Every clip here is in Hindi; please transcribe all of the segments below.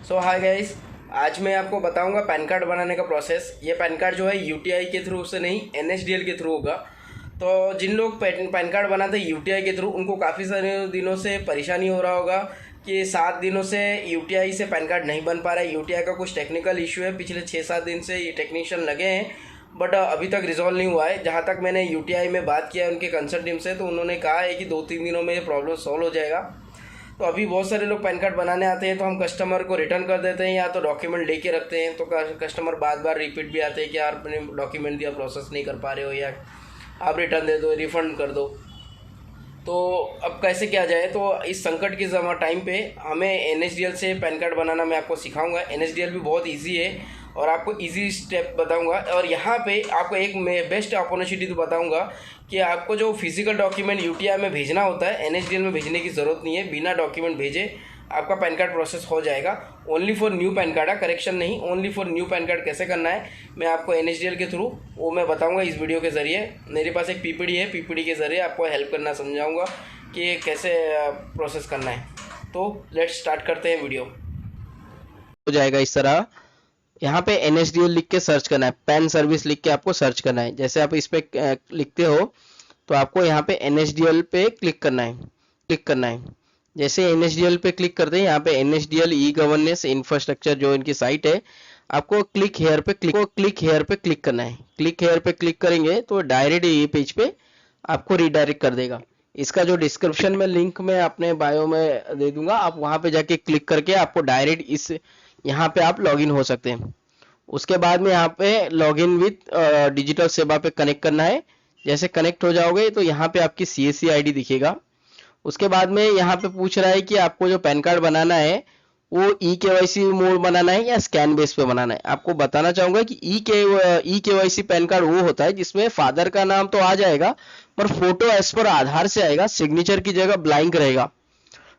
सो हाय गाइस, आज मैं आपको बताऊंगा पैन कार्ड बनाने का प्रोसेस। ये पैन कार्ड जो है यूटीआई के थ्रू से नहीं, एनएसडीएल के थ्रू होगा। तो जिन लोग पैन कार्ड बनाते हैं यूटीआई के थ्रू, उनको काफ़ी सारे दिनों से परेशानी हो रहा होगा कि 7 दिनों से यूटीआई से पैन कार्ड नहीं बन पा रहा है। यूटीआई का कुछ टेक्निकल इशू है, पिछले 6-7 दिन से ये टेक्नीशियन लगे हैं, बट अभी तक रिजॉल्व नहीं हुआ है। जहाँ तक मैंने यूटीआई में बात किया है उनके कंसर्न टीम से, तो उन्होंने कहा है कि 2-3 दिनों में ये प्रॉब्लम सॉल्व हो जाएगा। तो अभी बहुत सारे लोग पैन कार्ड बनाने आते हैं तो हम कस्टमर को रिटर्न कर देते हैं या तो डॉक्यूमेंट लेके रखते हैं। तो कस्टमर बार बार रिपीट भी आते हैं कि यार आपने डॉक्यूमेंट दिया, प्रोसेस नहीं कर पा रहे हो, या आप रिटर्न दे दो, रिफ़ंड कर दो। तो अब कैसे किया जाए? तो इस संकट के टाइम पे हमें एनएसडीएल से पैन कार्ड बनाना मैं आपको सिखाऊंगा। एनएसडीएल भी बहुत इजी है और आपको इजी स्टेप बताऊंगा। और यहाँ पे आपको एक मैं बेस्ट अपॉर्चुनिटी तो बताऊंगा कि आपको जो फिजिकल डॉक्यूमेंट यूटीआई में भेजना होता है, एनएसडीएल में भेजने की ज़रूरत नहीं है। बिना डॉक्यूमेंट भेजे आपका पैन कार्ड प्रोसेस हो जाएगा। Only for new pan card है, करेक्शन नहीं, only for new pan card कैसे करना है मैं आपको एनएसडीएल के थ्रू वो मैं बताऊंगा इस वीडियो के ज़रिए। मेरे पास एक पीपीटी है, पीपीटी के ज़रिए आपको हेल्प करना समझाऊंगा कि कैसे प्रोसेस करना है। तो लेट्स स्टार्ट करते हैं वीडियो। हो जाएगा इस तरह। यहाँ पे एनएसडीएल लिख के सर्च करना है, पैन सर्विस लिख के आपको सर्च करना है। जैसे आप इस पे लिखते हो तो आपको यहाँ पे एनएसडीएल पे क्लिक करना है। जैसे एनएसडीएल पे क्लिक करते हैं, यहाँ पे एनएसडीएल ई गवर्नेंस इंफ्रास्ट्रक्चर जो इनकी साइट है, आपको क्लिक हेयर पे क्लिक करना है। क्लिक हेयर पे क्लिक करेंगे तो डायरेक्ट ये पेज पे आपको रिडायरेक्ट कर देगा। इसका जो डिस्क्रिप्शन में लिंक मैं अपने बायो में दे दूंगा, आप वहां पे जाके क्लिक करके आपको डायरेक्ट इस यहाँ पे आप लॉगिन हो सकते हैं। उसके बाद में यहाँ पे लॉगिन विथ डिजिटल सेवा पे कनेक्ट करना है। जैसे कनेक्ट हो जाओगे तो यहाँ पे आपकी सीएससी आईडी दिखेगा। उसके बाद में यहाँ पे पूछ रहा है कि आपको जो पैन कार्ड बनाना है वो ई केवाईसी मोड बनाना है या स्कैन बेस पे बनाना है। आपको बताना चाहूंगा कि ई केवाईसी पैन कार्ड वो होता है जिसमें फादर का नाम तो आ जाएगा पर फोटो एज पर आधार से आएगा, सिग्नेचर की जगह ब्लैंक रहेगा।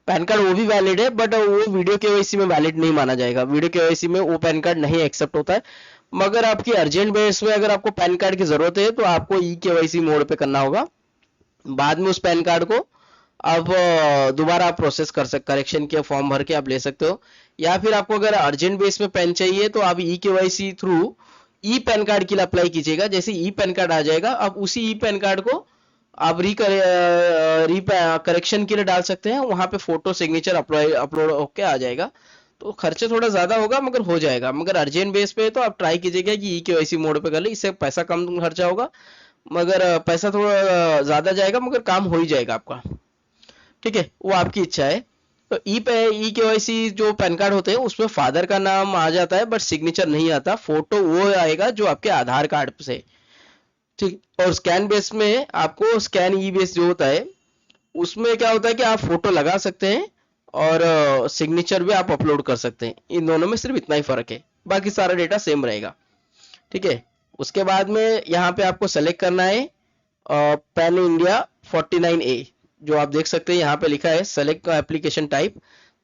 पैन कार्ड वो भी वैलिड है बट वो वीडियो केवाईसी में वैलिड नहीं माना जाएगा। वीडियो केवाईसी में वो पैन कार्ड नहीं एक्सेप्ट होता है। मगर आपकी अर्जेंट बेस में अगर आपको पैन कार्ड की जरूरत है तो आपको ई केवाईसी मोड पे करना होगा। बाद में उस पैन कार्ड को अब दोबारा आप प्रोसेस करेक्शन के फॉर्म भर के आप ले सकते हो। या फिर आपको अगर अर्जेंट बेस में पेन चाहिए तो आप e KYC through e PAN card के लिए अप्लाई कीजिएगा। जैसे ई पैन कार्ड आ जाएगा, अब उसी ई पैन कार्ड को आप री करेक्शन के लिए डाल सकते हैं। वहां पे फोटो सिग्नेचर अपलोड होके आ जाएगा। तो खर्चे थोड़ा ज्यादा होगा मगर हो जाएगा। मगर अर्जेंट बेस पे तो आप ट्राई कीजिएगा कि ई केवाईसी मोड पे कर ले, इससे पैसा कम खर्चा होगा मगर पैसा थोड़ा ज्यादा जाएगा, मगर काम हो ही जाएगा आपका। ठीक है, वो आपकी इच्छा है। तो ई केवाईसी जो पैन कार्ड होते हैं उसमें फादर का नाम आ जाता है बट सिग्नेचर नहीं आता, फोटो वो आएगा जो आपके आधार कार्ड से। ठीक। और स्कैन बेस में आपको स्कैन ई बेस जो होता है उसमें क्या होता है कि आप फोटो लगा सकते हैं और सिग्नेचर भी आप अपलोड कर सकते हैं। इन दोनों में सिर्फ इतना ही फर्क है, बाकी सारा डेटा सेम रहेगा। ठीक है। उसके बाद में यहाँ पे आपको सेलेक्ट करना है पैन इंडिया 49A, जो आप देख सकते हैं यहाँ पे लिखा है सेलेक्ट एप्लीकेशन टाइप।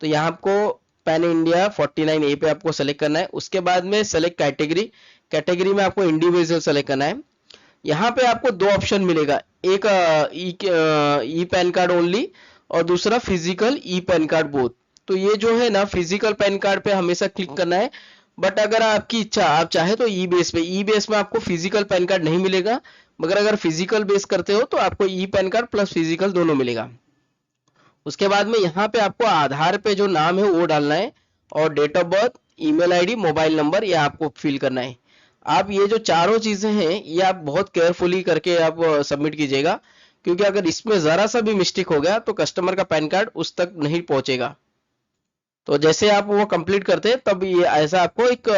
तो यहाँ आपको पैन इंडिया 49A पे आपको सेलेक्ट करना है। उसके बाद में सेलेक्ट कैटेगरी में आपको इंडिविजुअल सेलेक्ट करना है। यहाँ पे आपको दो ऑप्शन मिलेगा, एक ई पैन कार्ड ओनली और दूसरा physical e PAN card both. तो ये जो है ना, फिजिकल पैन कार्ड पे हमेशा क्लिक करना है। बट अगर आपकी इच्छा, आप चाहे तो ई बेस में आपको फिजिकल पैन कार्ड नहीं मिलेगा, मगर अगर फिजिकल बेस करते हो तो आपको e PAN card plus physical दोनों मिलेगा। उसके बाद में यहाँ पे आपको आधार पे जो नाम है वो डालना है और date of birth, email ID, mobile number ये आपको फिल करना है। आप ये जो चारों चीजें हैं ये आप बहुत केयरफुली करके आप सबमिट कीजिएगा, क्योंकि अगर इसमें जरा सा भी मिस्टेक हो गया तो कस्टमर का पैन कार्ड उस तक नहीं पहुंचेगा। तो जैसे आप वो कंप्लीट करते हैं तब ये ऐसा आपको एक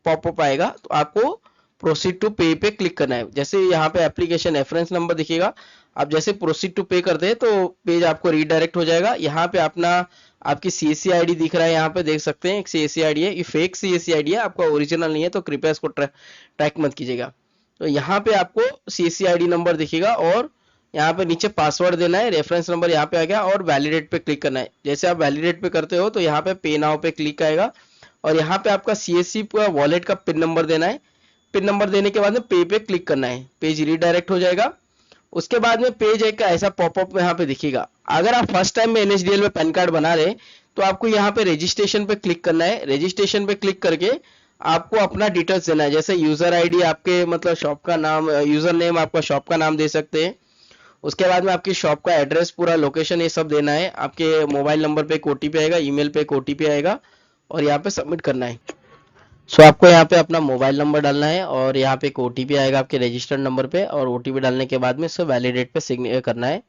पॉपअप आएगा, तो आपको प्रोसीड टू पे पे क्लिक करना है। जैसे यहाँ पे एप्लीकेशन रेफरेंस नंबर दिखेगा, आप जैसे प्रोसीड टू पे करते हैं तो पेज आपको रीडायरेक्ट हो जाएगा। यहाँ पे अपना आपकी सीएससी आईडी दिख रहा है, यहाँ पे देख सकते हैं एक सीएससी आईडी है। ये फेक सीएससी आईडी है, आपका ओरिजिनल नहीं है, तो कृपया इसको ट्रैक मत कीजिएगा। तो यहाँ पे आपको सीएससी आईडी नंबर दिखेगा और यहाँ पे नीचे पासवर्ड देना है, रेफरेंस नंबर यहाँ पे आ गया और वैलिडेट पे क्लिक करना है। जैसे आप वैलिडेट पे करते हो तो यहाँ पे पे नाउ पे क्लिक आएगा और यहाँ पे आपका सीएससी का वॉलेट का पिन नंबर देना है। पिन नंबर देने के बाद में पे पे क्लिक करना है, पेज रीडायरेक्ट हो जाएगा। उसके बाद में पेज एक ऐसा पॉपअप में यहाँ पे दिखेगा। अगर आप फर्स्ट टाइम में एनएसडीएल में पैन कार्ड बना रहे तो आपको यहाँ पे रजिस्ट्रेशन पे क्लिक करना है। रजिस्ट्रेशन पे क्लिक करके आपको अपना डिटेल्स देना है, जैसे यूजर आईडी, आपके मतलब शॉप का नाम, यूजर नेम आपका शॉप का नाम दे सकते हैं। उसके बाद में आपकी शॉप का एड्रेस, पूरा लोकेशन, ये सब देना है। आपके मोबाइल नंबर पे एक ओटीपी आएगा, ईमेल पे एक ओटीपी आएगा और यहाँ पे सबमिट करना है। सो आपको यहाँ पे अपना मोबाइल नंबर डालना है और यहाँ पे एक ओटीपी आएगा आपके रजिस्टर्ड नंबर पे, और ओटीपी डालने के बाद में इसको वैलिडेट पे सिग्नेचर करना है।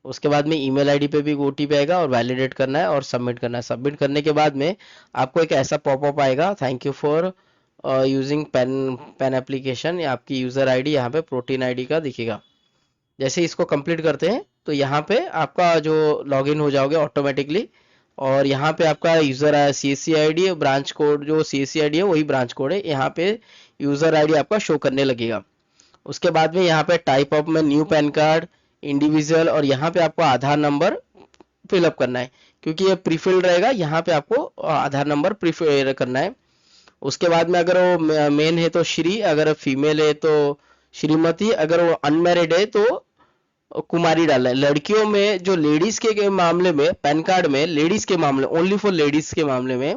उसके बाद में ईमेल आईडी पे भी ओटीपी आएगा और वैलिडेट करना है और सबमिट करना है। सबमिट करने के बाद में आपको एक ऐसा पॉपअप आएगा, thank you for using pen application. आपकी यूजर आईडी यहाँ पे प्रोटीन आईडी का दिखेगा। जैसे इसको कंप्लीट करते हैं तो यहाँ पे आपका जो लॉगिन हो जाओगे ऑटोमेटिकली, और यहाँ पे आपका user CSC ID, branch code जो सीएससी आईडी है वही ब्रांच कोड है, यहाँ पे यूजर आईडी आपका शो करने लगेगा। उसके बाद में यहाँ पे टाइप ऑफ में न्यू पैन कार्ड, इंडिविजुअल, और यहाँ पे आपको आधार नंबर फिलअप करना है, क्योंकि ये प्रीफिल्ड रहेगा। यहाँ पे आपको आधार नंबर प्रीफिल करना है। उसके बाद में अगर वो मेन है तो श्री, अगर फीमेल है तो श्रीमती, अगर वो अनमैरिड है तो कुमारी डालना है। लड़कियों में जो लेडीज के मामले में, पैन कार्ड में लेडीज के मामले, ओनली फॉर लेडीज के मामले में,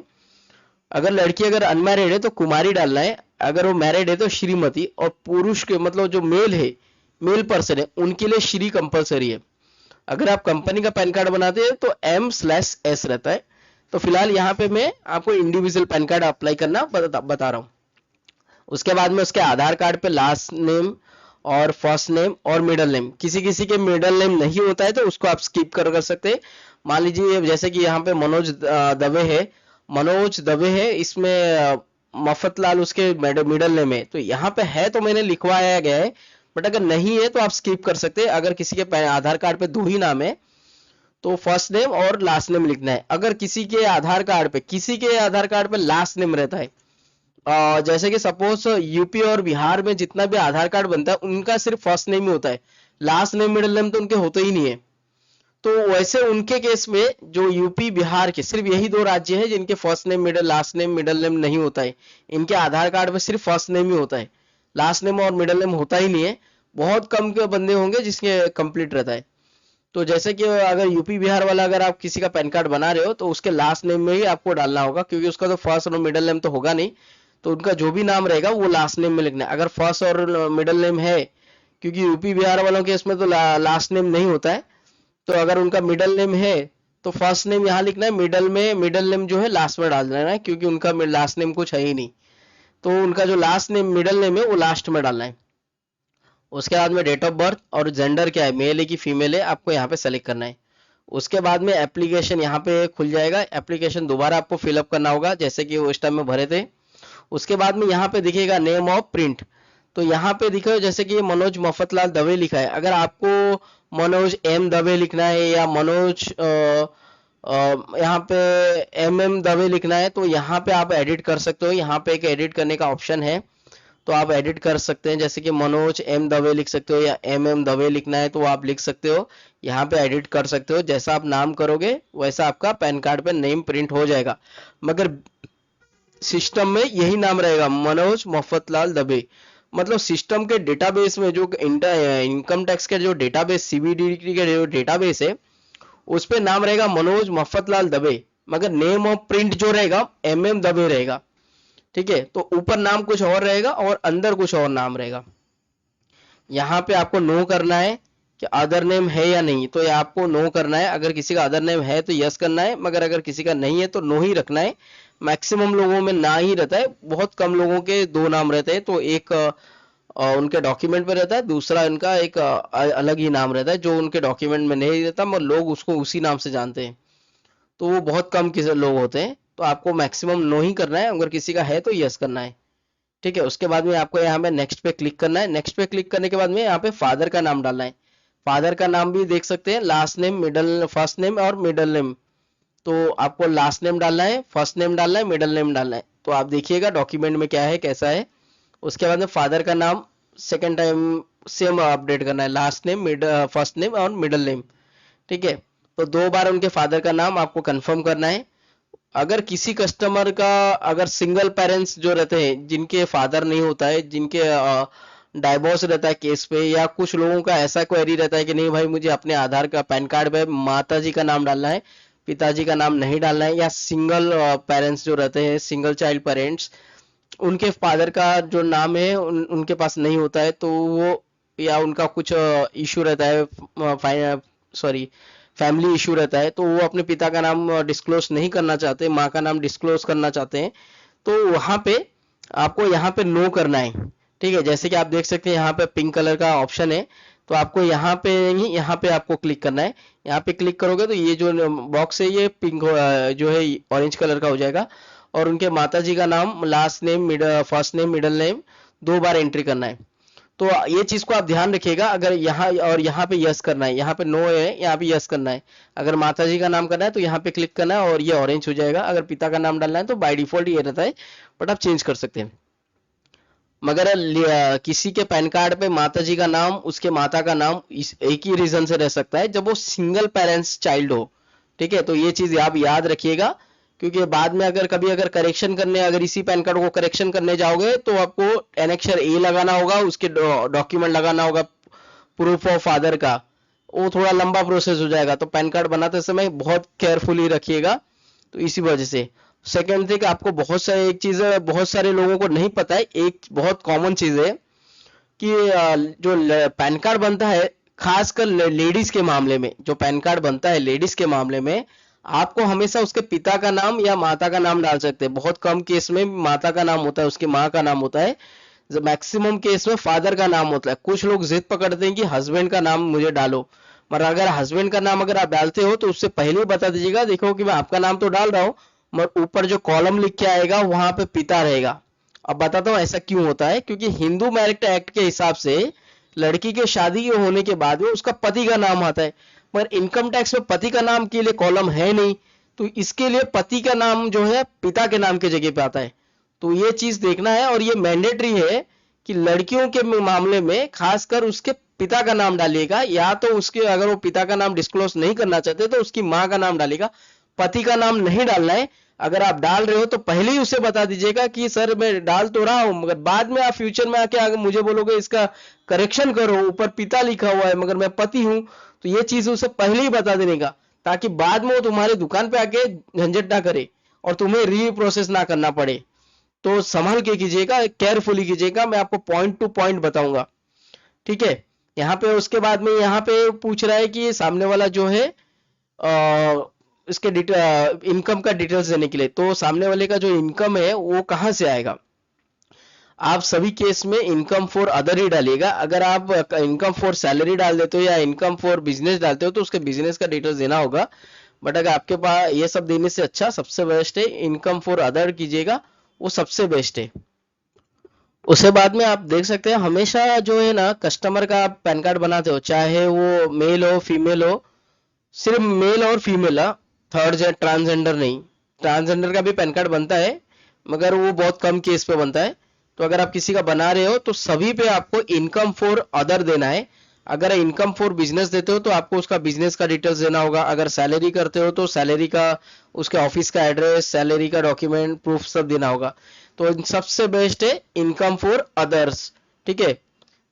अगर लड़की अगर अनमैरिड है तो कुमारी डालना है, अगर वो मैरिड है तो श्रीमती, और पुरुष के मतलब जो मेल है, मेल पर्सन है, उनके लिए श्री कंपलसरी है। अगर आप कंपनी का पैन कार्ड बनाते हैं तो M/S रहता है। तो फिलहाल यहाँ पे मैं आपको इंडिविजुअल पैन कार्ड अप्लाई करना बता रहा हूँ। उसके बाद में उसके आधार कार्ड पे लास्ट नेम और फर्स्ट नेम और मिडल नेम, किसी किसी के मिडल नेम नहीं होता है तो उसको आप स्किप कर सकते हैं। मान लीजिए जैसे कि यहाँ पे मनोज दवे है, मनोज दवे है, इसमें मफतलाल उसके मिडल नेम है, तो यहाँ पे है तो मैंने लिखवाया गया है, बट अगर नहीं है तो आप स्किप कर सकते हैं। अगर किसी के आधार कार्ड पे दो ही नाम है तो फर्स्ट नेम और लास्ट नेम लिखना है। अगर किसी के आधार कार्ड पे लास्ट नेम रहता है, जैसे कि सपोज यूपी और बिहार में जितना भी आधार कार्ड बनता है उनका सिर्फ फर्स्ट नेम ही होता है, लास्ट नेम मिडिल नेम तो उनके होते ही नहीं है। तो वैसे उनके केस में जो यूपी बिहार के सिर्फ यही दो राज्य हैं जिनके first name middle, last name middle name नहीं होता है। इनके आधार कार्ड में सिर्फ फर्स्ट नेम ही होता है, लास्ट नेम और मिडिल नेम होता ही नहीं है। बहुत कम के बंदे होंगे जिसके कंप्लीट रहता है। तो जैसे कि अगर यूपी बिहार वाला अगर आप किसी का पैन कार्ड बना रहे हो तो उसके लास्ट नेम में ही आपको डालना होगा, क्योंकि उसका तो फर्स्ट और मिडिल नेम तो होगा नहीं, तो उनका जो भी नाम रहेगा वो लास्ट नेम में लिखना है। अगर फर्स्ट और मिडिल नेम है, क्योंकि यूपी बिहार वालों के इसमें तो लास्ट नेम नहीं होता है, तो अगर उनका मिडिल नेम है तो फर्स्ट नेम यहाँ लिखना है, मिडिल नेम जो है लास्ट में डाल देना है, क्योंकि उनका लास्ट नेम कुछ है ही नहीं, तो उनका जो लास्ट नेम मिडिल नेम है वो लास्ट में डालना है। उसके बाद में डेट ऑफ बर्थ और जेंडर क्या है, मेल है कि फीमेल है, आपको यहाँ पे सेलेक्ट करना है। उसके बाद में एप्लीकेशन यहाँ पे खुल जाएगा, एप्लीकेशन दोबारा आपको फिलअप करना होगा जैसे कि वो उस टाइम में भरे थे। उसके बाद में यहाँ पे दिखेगा नेम ऑफ प्रिंट, तो यहाँ पे दिखो जैसे कि मनोज मफतलाल दवे लिखा है, अगर आपको मनोज M दवे लिखना है या मनोज यहाँ पे MM दवे लिखना है तो यहाँ पे आप एडिट कर सकते हो। यहाँ पे एक एडिट करने का ऑप्शन है तो आप एडिट कर सकते हैं, जैसे कि मनोज M दवे लिख सकते हो या MM दवे लिखना है तो आप लिख सकते हो, यहाँ पे एडिट कर सकते हो। जैसा आप नाम करोगे वैसा आपका पैन कार्ड पे नेम प्रिंट हो जाएगा, मगर सिस्टम में यही नाम रहेगा, मनोज मफतलाल दवे। मतलब सिस्टम के डेटाबेस में जो इनकम टैक्स के जो डेटाबेस CBDT के जो डेटाबेस है उस पे नाम रहेगा मनोज मफतलाल दवे, मगर नेम ऑफ प्रिंट जो रहेगा MM दवे रहेगा। ठीक है, तो ऊपर नाम कुछ और रहेगा और अंदर कुछ और नाम रहेगा। यहाँ पे आपको नो करना है कि अदर नेम है या नहीं, तो ये आपको नो करना है। अगर किसी का अदर नेम है तो यस करना है, मगर अगर किसी का नहीं है तो नो ही रखना है। मैक्सिमम लोगों में ना ही रहता है, बहुत कम लोगों के दो नाम रहते हैं, तो एक उनके डॉक्यूमेंट पे रहता है, दूसरा इनका एक अलग ही नाम रहता है जो उनके डॉक्यूमेंट में नहीं रहता, मगर लोग उसको उसी नाम से जानते हैं। तो वो बहुत कम किसी लोग होते हैं, तो आपको मैक्सिमम नो ही करना है, अगर किसी का है तो यस करना है। ठीक है, उसके बाद में आपको यहाँ पे नेक्स्ट पे क्लिक करना है। नेक्स्ट पे क्लिक करने के बाद में यहाँ पे फादर का नाम डालना है। फादर का नाम भी देख सकते हैं, last name, middle, first name और मिडल नेम। तो आपको लास्ट नेम डालना है, फर्स्ट नेम डालना है, मिडल नेम डालना है। तो आप देखिएगा डॉक्यूमेंट में क्या है कैसा है। उसके बाद में फादर का नाम सेकेंड टाइम सेम अपडेट करना है, लास्ट नेम, फर्स्ट नेम और मिडल नेम। ठीक है, तो दो बार उनके फादर का नाम आपको कंफर्म करना है। अगर किसी कस्टमर का अगर सिंगल पेरेंट्स जो रहते हैं जिनके फादर नहीं होता है, जिनके डाइवोर्स रहता है केस पे, या कुछ लोगों का ऐसा क्वेरी रहता है कि नहीं भाई मुझे अपने आधार का पैन कार्ड पे माता जी का नाम डालना है, पिताजी का नाम नहीं डालना है, या सिंगल पेरेंट्स जो रहते हैं, सिंगल चाइल्ड पेरेंट्स, उनके फादर का जो नाम है उनके पास नहीं होता है, तो वो, या उनका कुछ इशू रहता है, सॉरी फैमिली इशू रहता है, तो वो अपने पिता का नाम डिस्क्लोज नहीं करना चाहते, माँ का नाम डिस्क्लोज करना चाहते हैं, तो वहां पे आपको यहाँ पे नो करना है। ठीक है, जैसे कि आप देख सकते हैं यहाँ पे पिंक कलर का ऑप्शन है, तो आपको यहाँ पे ही, यहाँ पे आपको क्लिक करना है। यहाँ पे क्लिक करोगे तो ये जो बॉक्स है ये पिंक जो है ऑरेंज कलर का हो जाएगा, और उनके माताजी का नाम, last name, first name, middle name 2 बार एंट्री करना है। तो ये चीज को आप ध्यान रखिएगा, अगर यहाँ और यहाँ पे यस करना है, यहाँ पे नो है, यहाँ पे यस करना है। अगर माताजी का नाम करना है तो यहाँ पे क्लिक करना है और ये ऑरेंज हो जाएगा। अगर पिता का नाम डालना है तो बाय डिफॉल्ट ये रहता है, बट आप चेंज कर सकते हैं। मगर किसी के पैन कार्ड पे माताजी का नाम, उसके माता का नाम एक ही रीजन से रह सकता है, जब वो सिंगल पेरेंट्स चाइल्ड हो। ठीक है, तो ये चीज आप याद रखिएगा, क्योंकि बाद में अगर करेक्शन करने, अगर इसी पैन कार्ड को करेक्शन करने जाओगे तो आपको एनेक्सर ए लगाना होगा, उसके डॉक्यूमेंट लगाना होगा प्रूफ ऑफ फादर का, वो थोड़ा लंबा प्रोसेस हो जाएगा। तो पैन कार्ड बनाते समय बहुत केयरफुली रखिएगा। तो इसी वजह से सेकेंड थिंग, आपको बहुत सारे, एक चीज है बहुत सारे लोगों को नहीं पता है, एक बहुत कॉमन चीज है कि जो पैन कार्ड बनता है, खासकर लेडीज के मामले में, जो पैन कार्ड बनता है लेडीज के मामले में, आपको हमेशा उसके पिता का नाम या माता का नाम डाल सकते हैं। बहुत कम केस में माता का नाम होता है, उसकी माँ का नाम होता है, मैक्सिमम केस में फादर का नाम होता है। कुछ लोग जिद पकड़ते हैं कि हस्बैंड का नाम मुझे डालो, मगर अगर हस्बैंड का नाम अगर आप डालते हो तो उससे पहले ही बता दीजिएगा, देखो कि मैं आपका नाम तो डाल रहा हूँ, मगर ऊपर जो कॉलम लिख के आएगा वहां पे पिता रहेगा। अब बताता हूँ ऐसा क्यों होता है, क्योंकि हिंदू मैरिज एक्ट के हिसाब से लड़की के शादी होने के बाद में उसका पति का नाम आता है, मगर इनकम टैक्स में पति का नाम के लिए कॉलम है नहीं, तो इसके लिए पति का नाम जो है पिता के नाम के जगह पे आता है। तो ये चीज देखना है, और ये मैंडेटरी है कि लड़कियों के मामले में खासकर उसके पिता का नाम डालिएगा, या तो उसके, अगर वो पिता का नाम डिस्क्लोज नहीं करना चाहते तो उसकी माँ का नाम डालेगा, पति का नाम नहीं डालना है। अगर आप डाल रहे हो तो पहले ही उसे बता दीजिएगा कि सर मैं डाल तो रहा हूं, मगर बाद में आप फ्यूचर में आके अगर मुझे बोलोगे इसका करेक्शन करो, ऊपर पिता लिखा हुआ है मगर मैं पति हूं, तो ये चीज उसे पहले ही बता देने का, ताकि बाद में वो तुम्हारे दुकान पे आके झंझट ना करे और तुम्हें री प्रोसेस ना करना पड़े। तो संभल के कीजिएगा, केयरफुली कीजिएगा, मैं आपको पॉइंट टू पॉइंट बताऊंगा। ठीक है, यहाँ पे उसके बाद में यहाँ पे पूछ रहा है कि सामने वाला जो है इसके इनकम का डिटेल्स देने के लिए, तो सामने वाले का जो इनकम है वो कहाँ से आएगा। आप सभी केस में इनकम फॉर अदर ही डालिएगा। अगर आप इनकम फॉर सैलरी डाल देते हो या इनकम फॉर बिजनेस डालते हो तो उसके बिजनेस का डिटेल्स देना होगा, बट अगर आपके पास ये सब देने से अच्छा सबसे बेस्ट है इनकम फॉर अदर कीजिएगा, वो सबसे बेस्ट है। उसके बाद में आप देख सकते हैं हमेशा जो है ना, कस्टमर का आप पैन कार्ड बनाते हो, चाहे वो मेल हो फीमेल हो, सिर्फ मेल और फीमेल, थर्ड ट्रांसजेंडर नहीं, ट्रांसजेंडर का भी पैन कार्ड बनता है मगर वो बहुत कम केस पे बनता है। तो अगर आप किसी का बना रहे हो तो सभी पे आपको इनकम फॉर अदर देना है। अगर इनकम फॉर बिजनेस देते हो तो आपको उसका बिजनेस का डिटेल्स देना होगा। अगर सैलरी करते हो तो सैलरी का, उसके ऑफिस का एड्रेस, सैलरी का डॉक्यूमेंट प्रूफ सब देना होगा। तो सबसे बेस्ट है इनकम फॉर अदर्स। ठीक है,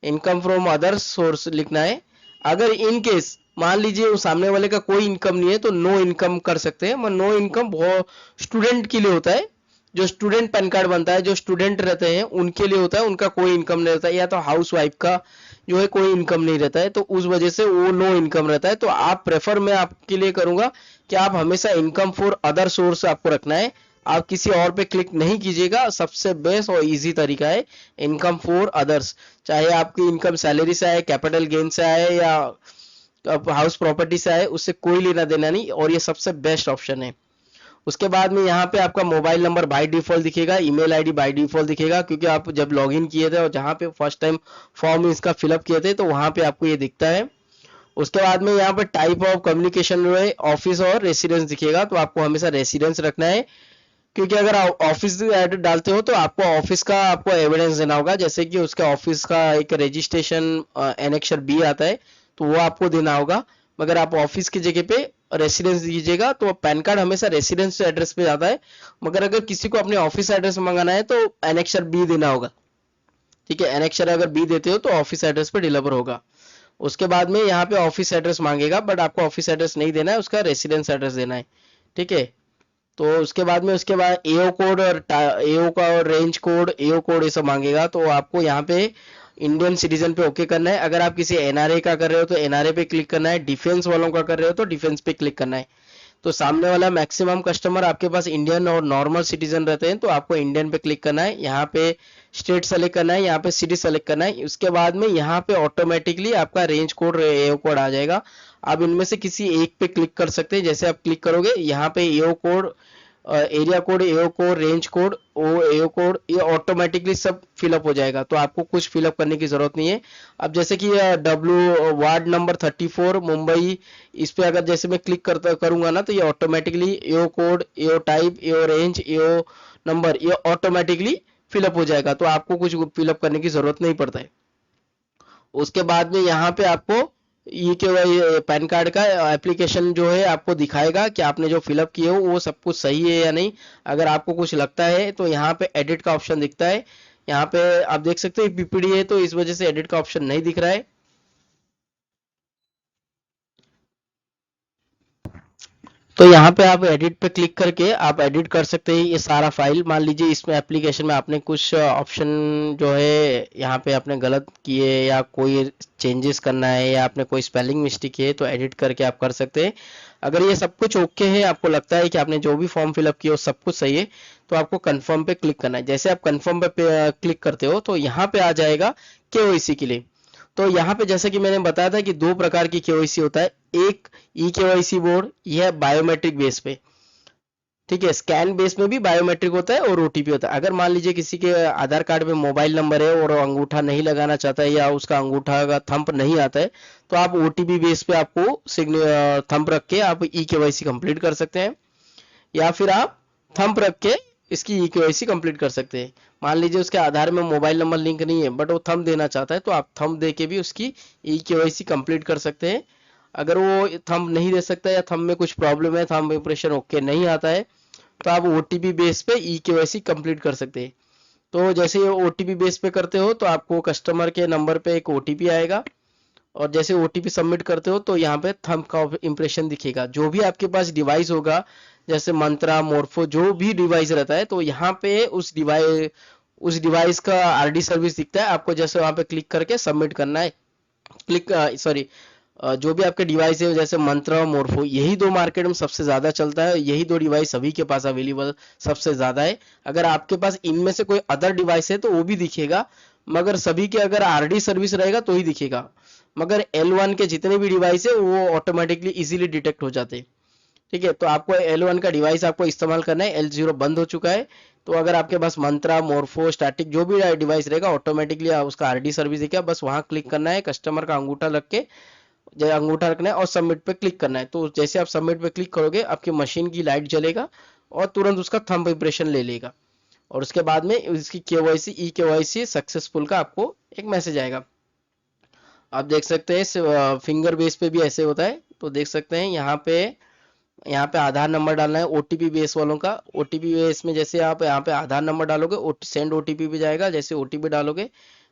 इनकम फ्रॉम अदर्स सोर्स लिखना है। अगर इन केस मान लीजिए वो सामने वाले का कोई इनकम नहीं है तो नो इनकम कर सकते हैं। नो इनकम बहुत स्टूडेंट के लिए होता है, जो स्टूडेंट पैन कार्ड बनता है, जो स्टूडेंट रहते हैं उनके लिए होता है, उनका कोई इनकम नहीं रहता है, या तो हाउस वाइफ का जो है कोई इनकम नहीं रहता है, तो उस वजह से वो नो इनकम रहता है। तो आप प्रेफर मैं आपके लिए करूंगा कि आप हमेशा इनकम फॉर अदर सोर्स आपको रखना है, आप किसी और पे क्लिक नहीं कीजिएगा। सबसे बेस्ट और इजी तरीका है इनकम फॉर अदर्स, चाहे आपकी इनकम सैलरी से आए, कैपिटल गेन से आए या हाउस प्रॉपर्टी से आए, उससे कोई लेना देना नहीं, और ये सबसे बेस्ट ऑप्शन है। उसके बाद में यहाँ पे आपका मोबाइल नंबर बाय डिफॉल्ट दिखेगा, ईमेल आईडी बाय डिफॉल्ट दिखेगा, क्योंकि आप जब लॉगिन किए थे और जहाँ पे फर्स्ट टाइम फॉर्म इसका फिलअप किए थे तो वहां पे आपको ये दिखता है। उसके बाद में यहाँ पे टाइप ऑफ कम्युनिकेशन जो है ऑफिस और रेसिडेंस दिखेगा, तो आपको हमेशा रेसिडेंस रखना है, क्योंकि अगर आप ऑफिस एड्रेस डालते हो तो आपको ऑफिस का आपको एविडेंस देना होगा, जैसे कि उसके ऑफिस का एक रजिस्ट्रेशन एनेक्सर बी आता है तो वो आपको देना होगा। मगर आप ऑफिस की जगह पे रेसिडेंस दीजिएगा तो पैन कार्ड हमेशा रेसिडेंस एड्रेस पे जाता है, मगर अगर किसी को अपने ऑफिस एड्रेस मंगाना है तो एनेक्सर बी देना होगा। ठीक है, एनेक्सर अगर बी देते हो तो ऑफिस एड्रेस पे डिलीवर होगा। उसके बाद में यहाँ पे ऑफिस एड्रेस मांगेगा, बट आपको ऑफिस एड्रेस नहीं देना है, उसका रेसिडेंस एड्रेस देना है। ठीक है। तो उसके बाद एओ कोड और एओ का और रेंज कोड, एओ कोड ये सब मांगेगा। तो आपको यहाँ पे इंडियन सिटीजन पे ओके करना है। अगर आप किसी एनआरए का कर रहे हो तो एनआरए पे क्लिक करना है, डिफेंस वालों का कर रहे हो तो डिफेंस पे क्लिक करना है। तो सामने वाला मैक्सिमम कस्टमर आपके पास इंडियन और नॉर्मल सिटीजन रहते हैं, तो आपको इंडियन पे क्लिक करना है। यहाँ पे स्टेट सेलेक्ट करना है, यहाँ पे सिटी सेलेक्ट करना है। उसके बाद में यहाँ पे ऑटोमेटिकली आपका रेंज कोड, एओ कोड आ जाएगा। आप इनमें से किसी एक पे क्लिक कर सकते हैं। जैसे आप क्लिक करोगे यहाँ पे एओ कोड, एरिया कोड, एओ कोड, रेंज कोड, ओ एओ कोड, ये ऑटोमेटिकली सब फिलअप हो जाएगा। तो आपको कुछ फिलअप करने की जरूरत नहीं है। अब जैसे कि डब्ल्यू वार्ड नंबर 34 मुंबई, इस पे अगर जैसे मैं क्लिक करता करूंगा ना, तो ये ऑटोमेटिकली एओ कोड, एओ टाइप, एओ रेंज, एओ नंबर, ये ऑटोमेटिकली फिलअप हो जाएगा। तो आपको कुछ फिलअप करने की जरूरत नहीं पड़ता है। उसके बाद में यहाँ पे आपको ई के वाई पैन कार्ड का एप्लीकेशन जो है आपको दिखाएगा कि आपने जो फिलअप किए हो वो सब कुछ सही है या नहीं। अगर आपको कुछ लगता है तो यहाँ पे एडिट का ऑप्शन दिखता है। यहाँ पे आप देख सकते हो पीपीडी है, तो इस वजह से एडिट का ऑप्शन नहीं दिख रहा है। तो यहाँ पे आप एडिट पे क्लिक करके आप एडिट कर सकते हैं ये सारा फाइल। मान लीजिए इसमें एप्लीकेशन में आपने कुछ ऑप्शन जो है यहाँ पे आपने गलत किए, या कोई चेंजेस करना है, या आपने कोई स्पेलिंग मिस्टेक है, तो एडिट करके आप कर सकते हैं। अगर ये सब कुछ ओके है, आपको लगता है कि आपने जो भी फॉर्म फिलअप किया वो सब कुछ सही है, तो आपको कंफर्म पे क्लिक करना है। जैसे आप कंफर्म पे क्लिक करते हो तो यहाँ पे आ जाएगा केवाईसी के लिए। तो यहाँ पे जैसे कि मैंने बताया था कि दो प्रकार की केवाईसी होता है। एक ई केवाईसी बोर्ड, यह बायोमेट्रिक बेस पे, ठीक है। स्कैन बेस में भी बायोमेट्रिक होता है और ओटीपी होता है। अगर मान लीजिए किसी के आधार कार्ड में मोबाइल नंबर है और अंगूठा नहीं लगाना चाहता है, या उसका अंगूठा का थंप नहीं आता है, तो आप ओटीपी बेस पे आपको थंप रख के आप ई केवाईसी कंप्लीट कर सकते हैं। या फिर आप थंप रख के इसकी ई केवाईसी कंप्लीट कर सकते हैं। मान लीजिए उसके आधार में मोबाइल नंबर लिंक नहीं है बट वो थंप देना चाहता है, तो आप थंप दे के भी उसकी ई केवाईसी कंप्लीट कर सकते हैं। अगर वो थंप नहीं दे सकता या थंप में कुछ प्रॉब्लम है, थंप इंप्रेशन ओके नहीं आता है, तो आप ओटीपी बेस पे ई केवाईसी कंप्लीट कर सकते हैं। तो जैसे ओटीपी बेस पे करते हो तो आपको कस्टमर के नंबर पे एक ओटीपी आएगा, और जैसे ओटीपी सबमिट करते हो तो यहाँ पे थंब का इंप्रेशन दिखेगा। जो भी आपके पास डिवाइस होगा, जैसे मंत्रा, मोरफो, जो भी डिवाइस रहता है, तो यहाँ पे उस डिवाइस का आरडी सर्विस दिखता है। आपको जैसे वहां पे क्लिक करके सबमिट करना है। क्लिक सॉरी जो भी आपके डिवाइस है, जैसे मंत्रा और मोरफो, यही दो मार्केट में सबसे ज्यादा चलता है। यही दो डिवाइस सभी के पास अवेलेबल सबसे ज्यादा है। अगर आपके पास इनमें से कोई अदर डिवाइस है तो वो भी दिखेगा, मगर सभी के अगर आरडी सर्विस रहेगा तो ही दिखेगा। मगर L1 के जितने भी डिवाइस है वो ऑटोमेटिकली इजीली डिटेक्ट हो जाते हैं, ठीक है। तो आपको L1 का डिवाइस आपको इस्तेमाल करना है। L0 बंद हो चुका है। तो अगर आपके पास मंत्रा, मोरफो, स्टैटिक जो भी डिवाइस रहेगा, ऑटोमेटिकली उसका आरडी सर्विस दिखेगा। बस वहां क्लिक करना है, कस्टमर का अंगूठा रख के, अंगूठा रखना है और सबमिट पे क्लिक करना है। तो जैसे आप सबमिट पे क्लिक करोगे आपकी मशीन की लाइट जलेगा और तुरंत उसका थंब इंप्रेशन ले लेगा। और उसके बाद में इसकी केवाईसी, ई केवाईसी सक्सेसफुल का आपको एक मैसेज आएगा। आप देख सकते हैं फिंगर बेस पे भी ऐसे होता है। तो देख सकते हैं यहाँ पे आधार नंबर डालना है ओटीपी बेस वालों का। ओटीपी बेस में जैसे आप यहाँ पे आधार नंबर डालोगे, सेंड ओटीपी भी जाएगा। जैसे ओटीपी डालोगे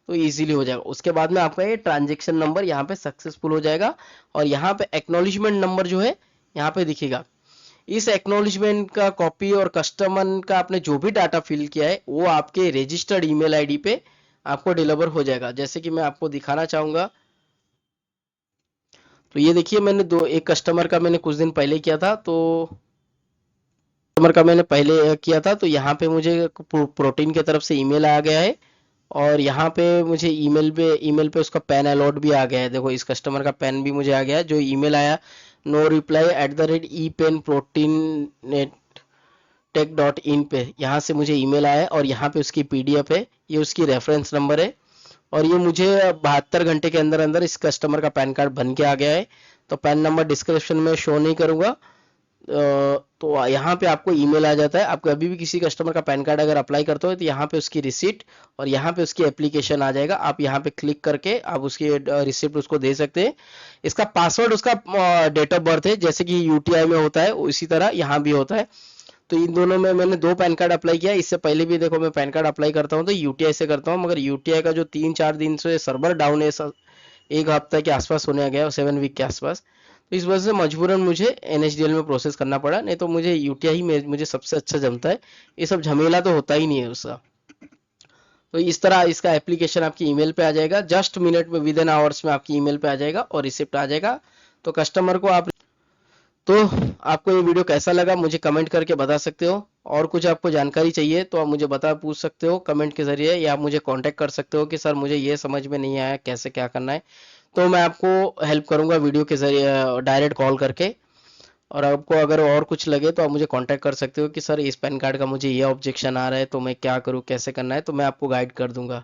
तो इजीली हो जाएगा। उसके बाद में आपका ये ट्रांजेक्शन नंबर यहाँ पे सक्सेसफुल हो जाएगा, और यहाँ पे एक्नॉलेजमेंट नंबर जो है यहाँ पे दिखेगा। इस एक्नॉलेजमेंट का कॉपी और कस्टमर का आपने जो भी डाटा फिल किया है वो आपके रजिस्टर्ड ईमेल आईडी पे आपको डिलीवर हो जाएगा। जैसे कि मैं आपको दिखाना चाहूंगा। तो ये देखिए, मैंने एक कस्टमर का मैंने कुछ दिन पहले किया था। तो यहाँ पे मुझे प्रोटीन की तरफ से ईमेल आ गया है, और यहाँ पे मुझे ईमेल पे उसका पैन अलॉट भी आ गया है। देखो, इस कस्टमर का पैन भी मुझे आ गया है। जो ईमेल आया नो रिप्लाई @epenproteinnet tech.in पे, यहाँ से मुझे ईमेल आया है, और यहाँ पे उसकी पीडीएफ है। ये उसकी रेफरेंस नंबर है, और ये मुझे 72 घंटे के अंदर अंदर इस कस्टमर का पैन कार्ड बन के आ गया है। तो पैन नंबर डिस्क्रिप्शन में शो नहीं करूंगा। तो यहाँ पे आपको ईमेल आ जाता है। आपको अभी भी किसी कस्टमर का पैन कार्ड अगर अप्लाई करते हो तो यहाँ पे उसकी रिसिप्ट और यहाँ पे उसकी एप्लीकेशन आ जाएगा। आप यहाँ पे क्लिक करके आप उसकी रिसिप्ट उसको दे सकते हैं। इसका पासवर्ड उसका डेट ऑफ बर्थ है, जैसे कि यूटीआई में होता है उसी तरह यहाँ भी होता है। तो इन दोनों में मैंने 2 पैन कार्ड अप्लाई किया। इससे पहले भी देखो, मैं पैन कार्ड अप्लाई करता हूँ तो यूटीआई से करता हूँ, मगर यूटीआई का जो 3-4 दिन से सर्वर डाउन है, 1 हफ्ते के आसपास होने गया, 7 वीक के आसपास, तो इस वजह से मजबूरन मुझे NSDL में प्रोसेस करना पड़ा, नहीं तो मुझे UTI में मुझे सबसे अच्छा जमता है। ये सब झमेला तो होता ही नहीं है उसका। तो इस तरह इसका एप्लीकेशन आपकी ईमेल पे आ जाएगा, जस्ट मिनट में, विद इन आवर्स में आपकी ईमेल पे आ जाएगा और रिसिप्ट आ जाएगा। तो कस्टमर को आप, तो आपको ये वीडियो कैसा लगा मुझे कमेंट करके बता सकते हो। और कुछ आपको जानकारी चाहिए तो आप मुझे पूछ सकते हो कमेंट के जरिए, या आप मुझे कांटेक्ट कर सकते हो कि सर मुझे ये समझ में नहीं आया कैसे क्या करना है। तो मैं आपको हेल्प करूंगा वीडियो के जरिए, डायरेक्ट कॉल करके। और आपको अगर और कुछ लगे तो आप मुझे कांटेक्ट कर सकते हो कि सर इस पैन कार्ड का मुझे ये ऑब्जेक्शन आ रहा है, तो मैं क्या करूँ, कैसे करना है, तो मैं आपको गाइड कर दूंगा।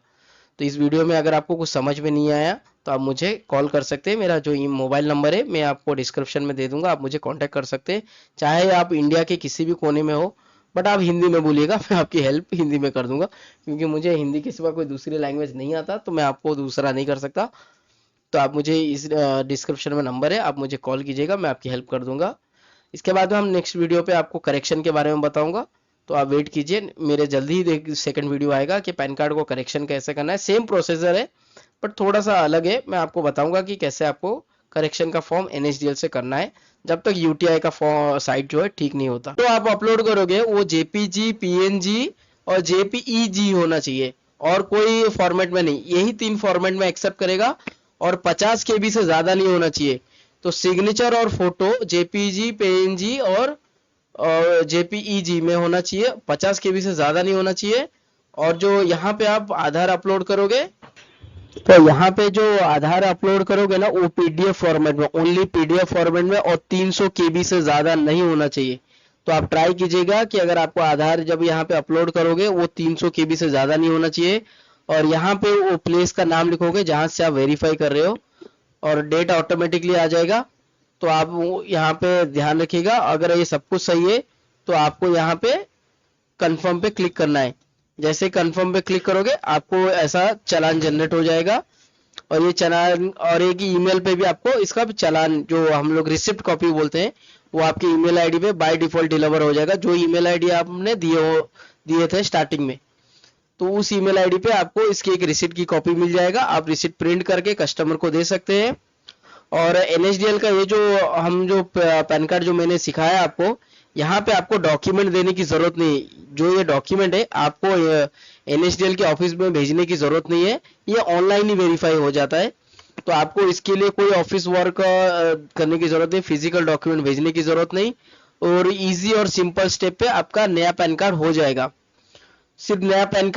तो इस वीडियो में अगर आपको कुछ समझ में नहीं आया तो आप मुझे कॉल कर सकते हैं। मेरा जो मोबाइल नंबर है मैं आपको डिस्क्रिप्शन में दे दूंगा, आप मुझे कांटेक्ट कर सकते हैं। चाहे आप इंडिया के किसी भी कोने में हो, बट आप हिंदी में बोलिएगा, मैं आपकी हेल्प हिंदी में कर दूंगा, क्योंकि मुझे हिंदी के सिवा कोई दूसरी लैंग्वेज नहीं आता, तो मैं आपको दूसरा नहीं कर सकता। तो आप मुझे इस डिस्क्रिप्शन में नंबर है, आप मुझे कॉल कीजिएगा, मैं आपकी हेल्प कर दूंगा। इसके बाद हम नेक्स्ट वीडियो पे आपको करेक्शन के बारे में बताऊंगा। तो आप वेट कीजिए, मेरे जल्दी ही सेकंड वीडियो आएगा कि पैन कार्ड को करेक्शन कैसे करना है। सेम प्रोसीजर है बट थोड़ा सा अलग है, मैं आपको बताऊंगा कि कैसे आपको करेक्शन का फॉर्म NSDL से करना है, जब तक UTI का फॉर्म साइट जो है ठीक नहीं होता। तो आप अपलोड करोगे वो JPG, PNG और JPEG होना चाहिए, और कोई फॉर्मेट में नहीं, यही 3 फॉर्मेट में एक्सेप्ट करेगा, और 50 KB से ज्यादा नहीं होना चाहिए। तो सिग्नेचर और फोटो JPG, PNG और JPEG में होना चाहिए, 50 KB से ज्यादा नहीं होना चाहिए। और जो यहाँ पे आप आधार अपलोड करोगे, तो यहाँ पे जो आधार अपलोड करोगे ना, वो PDF फॉर्मेट में, ओनली PDF फॉर्मेट में, और 300 KB से ज्यादा नहीं होना चाहिए। तो आप ट्राई कीजिएगा कि अगर आपको आधार जब यहाँ पे अपलोड करोगे वो 300 KB से ज्यादा नहीं होना चाहिए। और यहाँ पे वो प्लेस का नाम लिखोगे जहां से आप वेरीफाई कर रहे हो, और डेट ऑटोमेटिकली आ जाएगा। तो आप यहाँ पे ध्यान रखिएगा, अगर ये सब कुछ सही है तो आपको यहाँ पे कंफर्म पे क्लिक करना है। जैसे कंफर्म पे क्लिक करोगे आपको ऐसा चालान जनरेट हो जाएगा, और ये चालान, और एक ईमेल पे भी आपको इसका चालान, जो हम लोग रिसिप्ट कॉपी बोलते हैं, वो आपकी ईमेल आईडी पे बाय डिफॉल्ट डिलीवर हो जाएगा, जो ईमेल आईडी आपने दिए थे स्टार्टिंग में। तो उस ईमेल आईडी पे आपको इसकी एक रिसिप्ट की कॉपी मिल जाएगा, आप रिसिप्ट प्रिंट करके कस्टमर को दे सकते हैं। और NSDL का ये जो पैन कार्ड जो मैंने सिखाया आपको, यहाँ पे आपको डॉक्यूमेंट देने की जरूरत नहीं। जो ये डॉक्यूमेंट है आपको NSDL के ऑफिस में भेजने की जरूरत नहीं है, ये ऑनलाइन ही वेरीफाई हो जाता है। तो आपको इसके लिए कोई ऑफिस वर्क करने की जरूरत नहीं, फिजिकल डॉक्यूमेंट भेजने की जरूरत नहीं, और इजी और सिंपल स्टेप पे आपका नया पैन कार्ड हो जाएगा। सिर्फ नया पैन